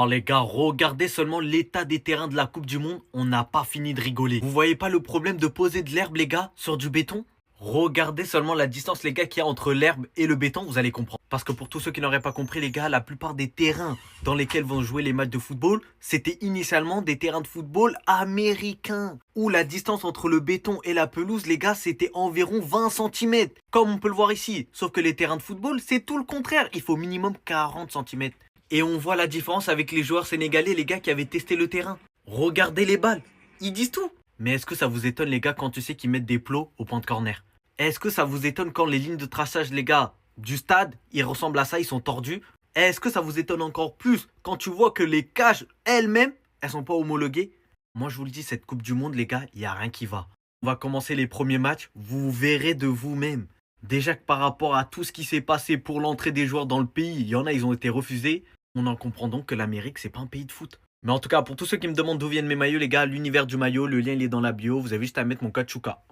Oh les gars, regardez seulement l'état des terrains de la Coupe du Monde, on n'a pas fini de rigoler. Vous voyez pas le problème de poser de l'herbe les gars, sur du béton? Regardez seulement la distance les gars qu'il y a entre l'herbe et le béton, vous allez comprendre. Parce que pour tous ceux qui n'auraient pas compris les gars, la plupart des terrains dans lesquels vont jouer les matchs de football, c'était initialement des terrains de football américains. Où la distance entre le béton et la pelouse les gars, c'était environ 20 centimètres. Comme on peut le voir ici. Sauf que les terrains de football, c'est tout le contraire, il faut minimum 40 centimètres. Et on voit la différence avec les joueurs sénégalais, les gars qui avaient testé le terrain. Regardez les balles, ils disent tout. Mais est-ce que ça vous étonne les gars quand tu sais qu'ils mettent des plots au point de corner? Est-ce que ça vous étonne quand les lignes de traçage les gars du stade, ils ressemblent à ça, ils sont tordus? Est-ce que ça vous étonne encore plus quand tu vois que les cages elles-mêmes, elles sont pas homologuées? Moi je vous le dis, cette Coupe du Monde les gars, il n'y a rien qui va. On va commencer les premiers matchs, vous verrez de vous-même. Déjà que par rapport à tout ce qui s'est passé pour l'entrée des joueurs dans le pays, il y en a, ils ont été refusés. On en comprend donc que l'Amérique, c'est pas un pays de foot. Mais en tout cas, pour tous ceux qui me demandent d'où viennent mes maillots, les gars, l'univers du maillot, le lien il est dans la bio. Vous avez juste à mettre mon code Chouka.